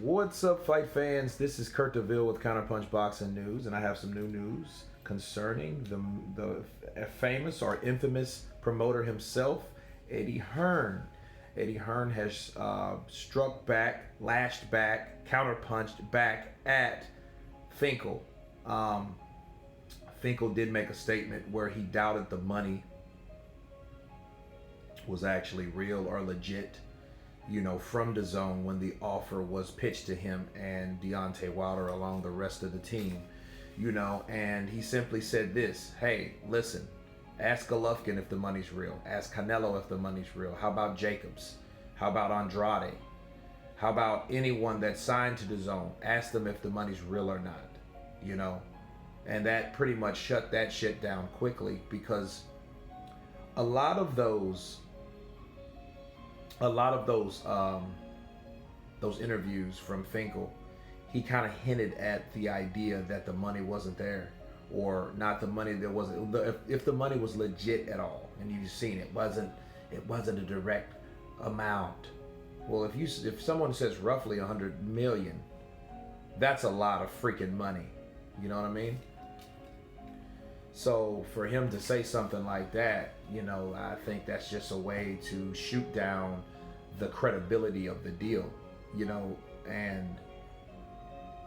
What's up, fight fans? This is Kurt DeVille with Counterpunch Boxing News, and I have some new news concerning the famous or infamous promoter himself, Eddie Hearn. Eddie Hearn has struck back, lashed back, counterpunched back at Finkle. Finkle did make a statement where he doubted the money was actually real or legit, from Dazn'S when the offer was pitched to him and Deontay Wilder along the rest of the team, and he simply said this: hey, listen, ask Golovkin if the money's real. Ask Canelo if the money's real. How about Jacobs? How about Andrade? How about anyone that signed to Dazn'S? Ask them if the money's real or not, and that pretty much shut that shit down quickly, because a lot of those interviews from Finkle, he kind of hinted at the idea that the money wasn't there, or not the money that wasn't, if the money was legit at all, and you've seen it wasn't a direct amount. Well, if someone says roughly 100 million, that's a lot of freaking money. You know what I mean? So for him to say something like that, I think that's just a way to shoot down the credibility of the deal, and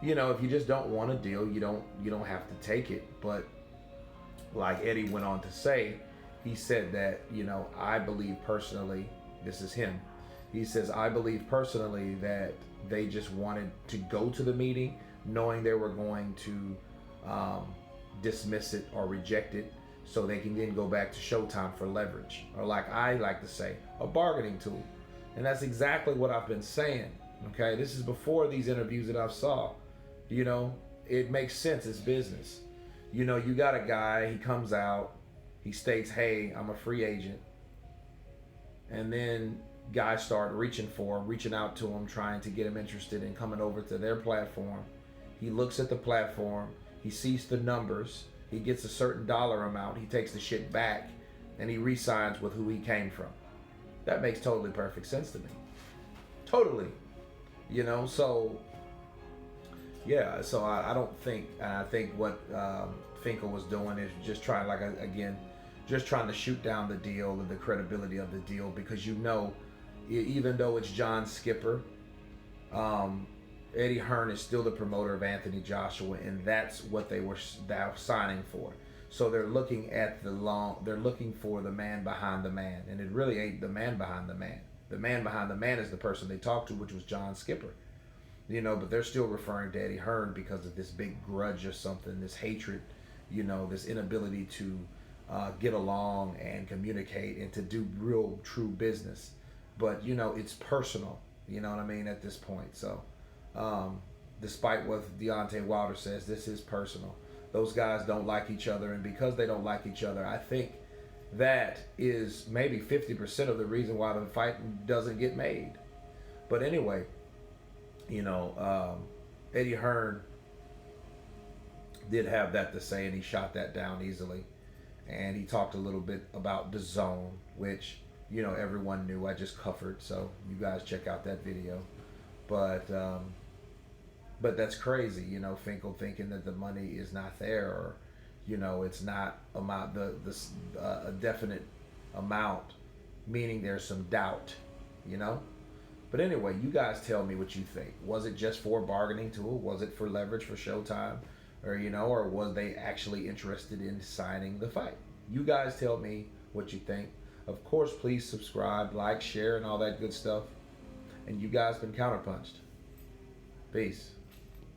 if you just don't want a deal, you don't have to take it. But like Eddie went on to say, he said that, I believe personally, this is him, he says, I believe personally that they just wanted to go to the meeting knowing they were going to dismiss it or reject it, so they can then go back to Showtime for leverage, or like I like to say, a bargaining tool. And that's exactly what I've been saying. Okay, this is before these interviews that I've saw. It makes sense. It's business. You got a guy, he comes out, he states, hey, I'm a free agent, and then guys start reaching out to him, trying to get him interested in coming over to their platform. He looks at the platform, he sees the numbers, he gets a certain dollar amount, he takes the shit back, and he re-signs with who he came from. That makes totally perfect sense to me. Totally. So yeah, so I don't think, I think what Finkel was doing is just trying, just trying to shoot down the deal and the credibility of the deal, because even though it's John Skipper, Eddie Hearn is still the promoter of Anthony Joshua, and that's what they were now signing for. So they're looking they're looking for the man behind the man, and it really ain't the man behind the man. The man behind the man is the person they talked to, which was John Skipper. But they're still referring to Eddie Hearn because of this big grudge or something, this hatred, this inability to get along and communicate and to do real, true business. But it's personal. You know what I mean, at this point. So despite what Deontay Wilder says, this is personal. Those guys don't like each other, and because they don't like each other, I think that is maybe 50% of the reason why the fight doesn't get made. But anyway, Eddie Hearn did have that to say, and he shot that down easily. And he talked a little bit about Dazn'S, which everyone knew. I just covered, so you guys check out that video. But that's crazy, Finkel thinking that the money is not there, or it's not a definite amount, meaning there's some doubt, But anyway, you guys tell me what you think. Was it just for a bargaining tool? Was it for leverage for Showtime? Or was they actually interested in signing the fight? You guys tell me what you think. Of course, please subscribe, like, share, and all that good stuff. And you guys been counterpunched. Peace.